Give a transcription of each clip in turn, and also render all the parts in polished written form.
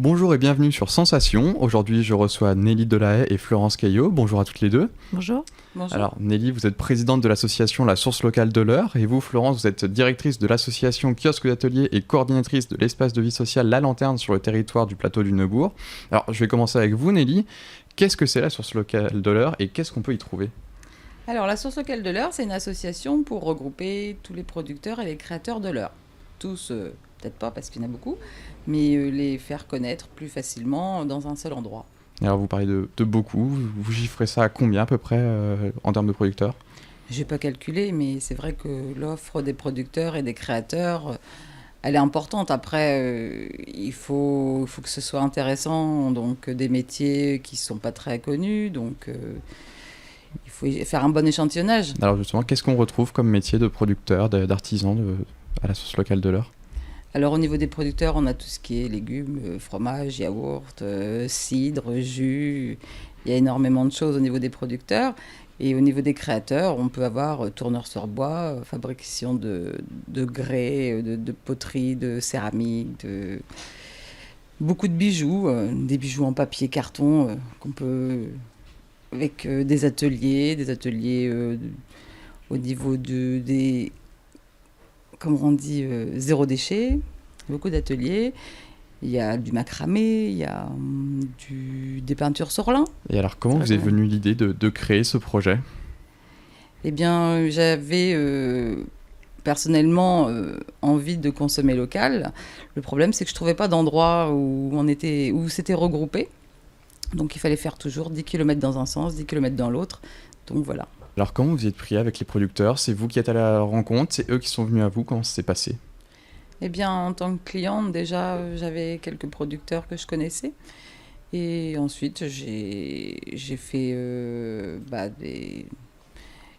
Bonjour et bienvenue sur Sensation. Aujourd'hui, je reçois Nelly Delahaye et Florence Caillot. Bonjour à toutes les deux. Bonjour. Bonjour. Alors, Nelly, vous êtes présidente de l'association La Source Locale de l'Eure. Et vous, Florence, vous êtes directrice de l'association Kiosque d'Atelier et coordinatrice de l'espace de vie sociale La Lanterne sur le territoire du plateau du Neubourg. Alors, je vais commencer avec vous, Nelly. Qu'est-ce que c'est la Source Locale de l'Eure et qu'est-ce qu'on peut y trouver ? Alors, la Source Locale de l'Eure, c'est une association pour regrouper tous les producteurs et les créateurs de l'Eure. Tous, peut-être pas parce qu'il y en a beaucoup, mais les faire connaître plus facilement dans un seul endroit. Alors, vous parlez de beaucoup. Vous chiffrez ça à combien à peu près en termes de producteurs ? Je n'ai pas calculé, mais c'est vrai que l'offre des producteurs et des créateurs, elle est importante. Après, il faut que ce soit intéressant. Donc, des métiers qui ne sont pas très connus. Donc, il faut faire un bon échantillonnage. Alors justement, qu'est-ce qu'on retrouve comme métier de producteur, d'artisan à la Source Locale de l'Eure ? Alors au niveau des producteurs, on a tout ce qui est légumes, fromage, yaourt, cidre, jus. Il y a énormément de choses au niveau des producteurs. Et au niveau des créateurs, on peut avoir tourneur sur bois, fabrication de grès, de poterie, de céramique, beaucoup de bijoux, des bijoux en papier, carton, qu'on peut... avec des ateliers au niveau des... Comme on dit, zéro déchet, beaucoup d'ateliers. Il y a du macramé, il y a des peintures sur lin. Et alors, comment vous est venue l'idée de créer ce projet ? Eh bien, j'avais personnellement envie de consommer local. Le problème, c'est que je ne trouvais pas d'endroit où c'était regroupé. Donc, il fallait faire toujours 10 km dans un sens, 10 km dans l'autre. Donc, voilà. Alors, comment vous y êtes pris avec les producteurs ? C'est vous qui êtes allé à la rencontre ? C'est eux qui sont venus à vous ? Comment ça s'est passé ? Eh bien, en tant que cliente, déjà, j'avais quelques producteurs que je connaissais. Et ensuite, j'ai fait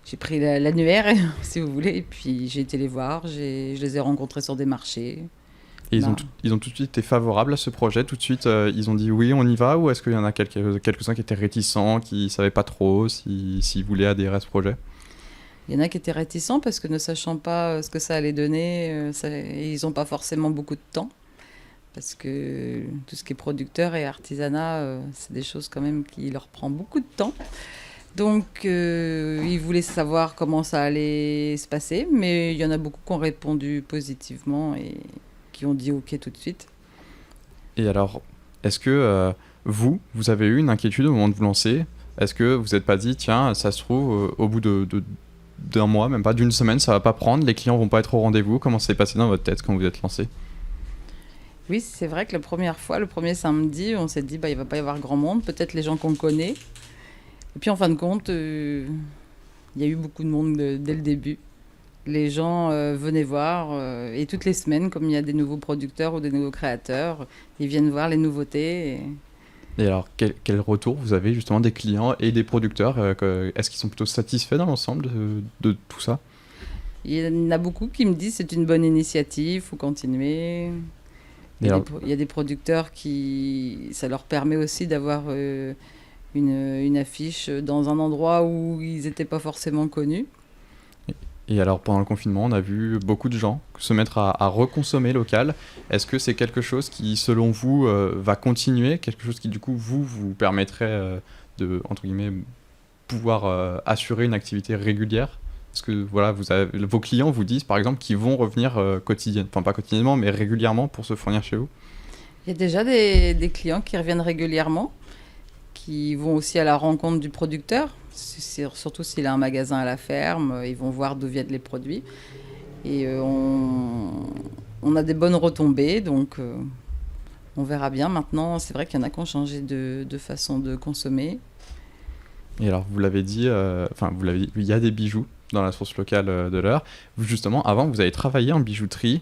j'ai pris l'annuaire, si vous voulez, et puis j'ai été les voir. Je les ai rencontrés sur des marchés. Et ils ont tout de suite été favorables à ce projet ? Tout de suite, ils ont dit oui, on y va ? Ou est-ce qu'il y en a quelques-uns qui étaient réticents, qui ne savaient pas trop s'ils voulaient adhérer à ce projet ? Il y en a qui étaient réticents parce que ne sachant pas ce que ça allait donner, ils n'ont pas forcément beaucoup de temps. Parce que tout ce qui est producteur et artisanat, c'est des choses quand même qui leur prend beaucoup de temps. Donc, ils voulaient savoir comment ça allait se passer. Mais il y en a beaucoup qui ont répondu positivement et qui ont dit OK tout de suite. Et alors, est-ce que vous avez eu une inquiétude au moment de vous lancer ? Est-ce que vous n'êtes pas dit, tiens, ça se trouve, au bout d'un mois, même pas d'une semaine, ça va pas prendre, les clients vont pas être au rendez-vous ? Comment ça s'est passé dans votre tête quand vous êtes lancé ? Oui, c'est vrai que la première fois, le premier samedi, on s'est dit, il va pas y avoir grand monde, peut-être les gens qu'on connaît. Et puis en fin de compte, il y a eu beaucoup de monde dès le début. Les gens venaient voir, et toutes les semaines, comme il y a des nouveaux producteurs ou des nouveaux créateurs, ils viennent voir les nouveautés. Et alors, quel retour vous avez justement des clients et des producteurs ? Est-ce qu'ils sont plutôt satisfaits dans l'ensemble de tout ça ? Il y en a beaucoup qui me disent c'est une bonne initiative, il faut continuer. Il y a des producteurs qui... Ça leur permet aussi d'avoir une affiche dans un endroit où ils n'étaient pas forcément connus. Et alors, pendant le confinement, on a vu beaucoup de gens se mettre à reconsommer local. Est-ce que c'est quelque chose qui, selon vous, va continuer ? Quelque chose qui, du coup, vous permettrait de, entre guillemets, pouvoir assurer une activité régulière ? Est-ce que voilà, vos clients vous disent, par exemple, qu'ils vont revenir pas quotidiennement, mais régulièrement pour se fournir chez vous ? Il y a déjà des clients qui reviennent régulièrement, qui vont aussi à la rencontre du producteur. Surtout s'il a un magasin à la ferme, ils vont voir d'où viennent les produits. Et on a des bonnes retombées, donc on verra bien. Maintenant, c'est vrai qu'il y en a qui ont changé de façon de consommer. Et alors, vous l'avez dit, il y a des bijoux dans la source locale de l'Eure. Justement, avant, vous avez travaillé en bijouterie.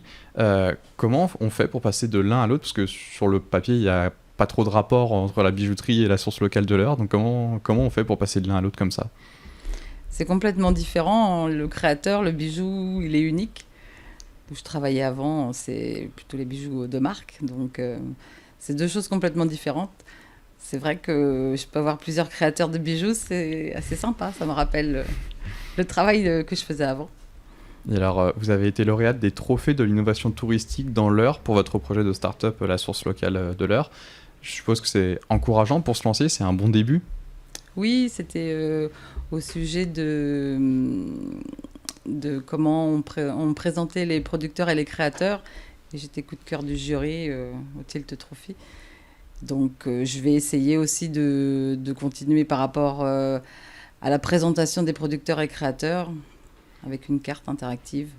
Comment on fait pour passer de l'un à l'autre ? Parce que sur le papier, il n'y a pas trop de rapport entre la bijouterie et la source locale de l'Eure. Donc, comment on fait pour passer de l'un à l'autre comme ça ? C'est complètement différent. Le créateur, le bijou, il est unique. Où je travaillais avant, c'est plutôt les bijoux de marque. Donc, c'est deux choses complètement différentes. C'est vrai que je peux avoir plusieurs créateurs de bijoux, c'est assez sympa. Ça me rappelle le travail que je faisais avant. Et alors, vous avez été lauréate des trophées de l'innovation touristique dans l'Eure pour votre projet de start-up, la source locale de l'Eure. Je suppose que c'est encourageant pour se lancer, c'est un bon début. Oui, c'était au sujet de comment on présentait les producteurs et les créateurs. Et j'étais coup de cœur du jury au Tilt Trophy. Donc je vais essayer aussi de continuer par rapport à la présentation des producteurs et créateurs avec une carte interactive.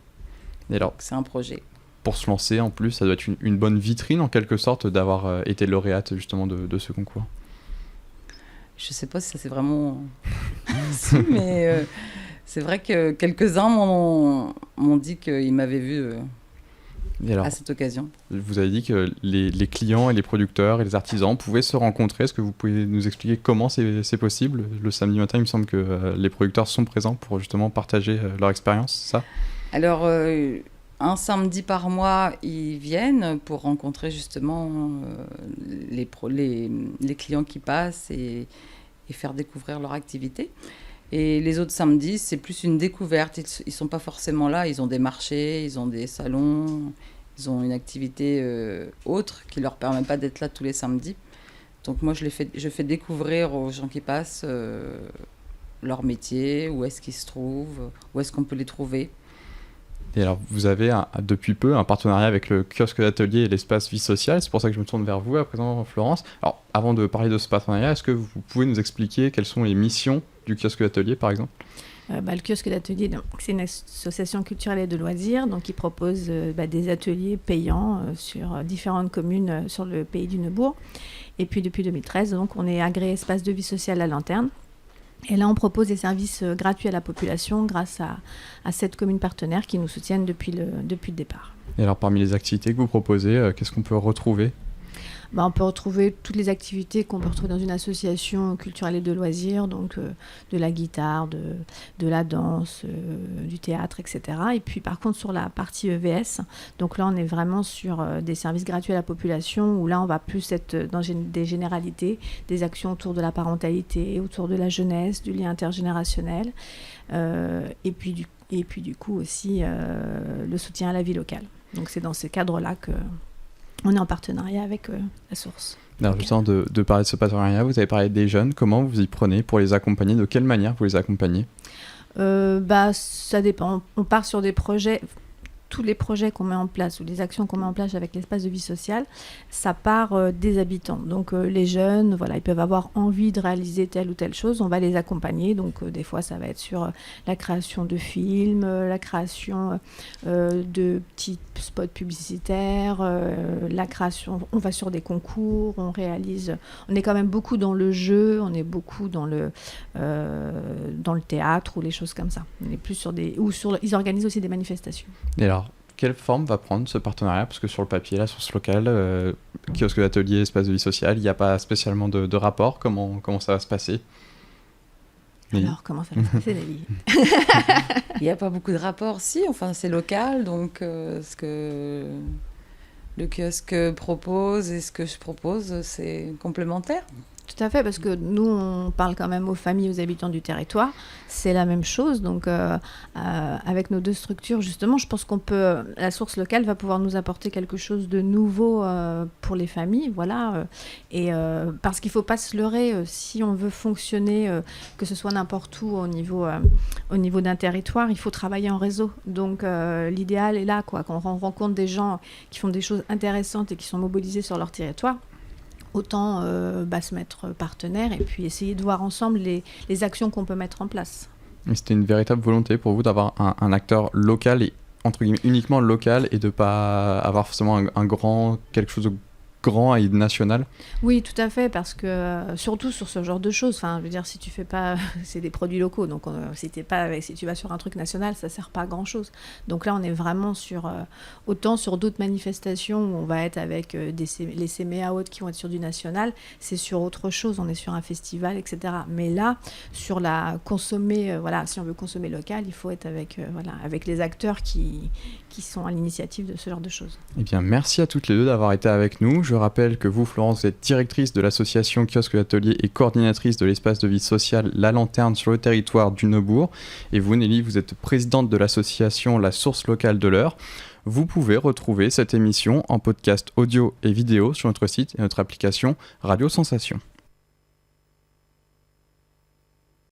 Et alors, c'est un projet. Pour se lancer, en plus, ça doit être une bonne vitrine en quelque sorte d'avoir été lauréate justement de ce concours. Je sais pas si ça c'est vraiment si, mais c'est vrai que quelques-uns m'ont dit qu'ils m'avaient vu alors, à cette occasion. Vous avez dit que les clients et les producteurs et les artisans pouvaient se rencontrer. Est-ce que vous pouvez nous expliquer comment c'est possible ? Le samedi matin, il me semble que les producteurs sont présents pour justement partager leur expérience, c'est ça ? Alors, un samedi par mois, ils viennent pour rencontrer justement les clients qui passent et faire découvrir leur activité. Et les autres samedis, c'est plus une découverte. Ils ne sont pas forcément là. Ils ont des marchés, ils ont des salons, ils ont une activité autre qui ne leur permet pas d'être là tous les samedis. Donc moi, je fais découvrir aux gens qui passent leur métier, où est-ce qu'ils se trouvent, où est-ce qu'on peut les trouver. Et alors, vous avez depuis peu un partenariat avec le kiosque d'atelier et l'espace vie sociale. C'est pour ça que je me tourne vers vous à présent, Florence. Alors, avant de parler de ce partenariat, est-ce que vous pouvez nous expliquer quelles sont les missions du kiosque d'atelier, par exemple ? Le kiosque d'atelier, c'est une association culturelle et de loisirs donc, qui propose des ateliers payants sur différentes communes sur le pays du Neubourg. Et puis, depuis 2013, donc, on est agréé espace de vie sociale à Lanterne. Et là, on propose des services gratuits à la population grâce à 7 communes partenaires qui nous soutiennent depuis le départ. Et alors, parmi les activités que vous proposez, qu'est-ce qu'on peut retrouver ? On peut retrouver toutes les activités qu'on peut retrouver dans une association culturelle et de loisirs, donc de la guitare, de la danse, du théâtre, etc. Et puis par contre sur la partie EVS, donc là on est vraiment sur des services gratuits à la population, où là on va plus être dans des généralités, des actions autour de la parentalité, autour de la jeunesse, du lien intergénérationnel, et puis du coup aussi le soutien à la vie locale. Donc c'est dans ces cadres-là qu'on est en partenariat avec la source. Alors, juste avant de parler de ce partenariat, vous avez parlé des jeunes. Comment vous y prenez pour les accompagner ? De quelle manière vous les accompagnez ? Ça dépend. On part sur des projets. Tous les projets qu'on met en place ou les actions qu'on met en place avec l'espace de vie sociale, ça part des habitants. Donc les jeunes, voilà, ils peuvent avoir envie de réaliser telle ou telle chose, on va les accompagner. Donc des fois, ça va être sur la création de films, la création de petits spots publicitaires, la création, on va sur des concours, on est quand même beaucoup dans le jeu, on est beaucoup dans le théâtre ou les choses comme ça. On est plus sur ils organisent aussi des manifestations. Et alors, quelle forme va prendre ce partenariat ? Parce que sur le papier, la source locale, kiosque d'atelier, espace de vie sociale, il n'y a pas spécialement de rapport. Comment ça va se passer ? Alors, comment ça va se passer, Nelly ? Il n'y a pas beaucoup de rapports, si. Enfin, c'est local, donc ce que le kiosque propose et ce que je propose, c'est complémentaire. Tout à fait, parce que nous, on parle quand même aux familles, aux habitants du territoire. C'est la même chose. Donc, avec nos deux structures, justement, je pense la source locale va pouvoir nous apporter quelque chose de nouveau pour les familles. Voilà. Parce qu'il ne faut pas se leurrer. Si on veut fonctionner, que ce soit n'importe où au niveau d'un territoire, il faut travailler en réseau. Donc, l'idéal est là, quoi. Quand on rencontre des gens qui font des choses intéressantes et qui sont mobilisés sur leur territoire, autant se mettre partenaire et puis essayer de voir ensemble les actions qu'on peut mettre en place. Et c'était une véritable volonté pour vous d'avoir un acteur local et entre guillemets uniquement local et de ne pas avoir forcément quelque chose de grand et national ? Oui, tout à fait, parce que surtout sur ce genre de choses, enfin, je veux dire, si tu fais pas, c'est des produits locaux, donc si tu vas sur un truc national, ça sert pas à grand chose. Donc là, on est vraiment autant sur d'autres manifestations où on va être avec les CMA autres qui vont être sur du national, c'est sur autre chose, on est sur un festival, etc. Mais là, sur si on veut consommer local, il faut être avec les acteurs qui sont à l'initiative de ce genre de choses. Eh bien, merci à toutes les deux d'avoir été avec nous. Je rappelle que vous, Florence, vous êtes directrice de l'association Kiosque Atelier et coordinatrice de l'espace de vie sociale La Lanterne sur le territoire du Neubourg. Et vous, Nelly, vous êtes présidente de l'association La Source Locale de l'Eure. Vous pouvez retrouver cette émission en podcast audio et vidéo sur notre site et notre application Radio Sensation.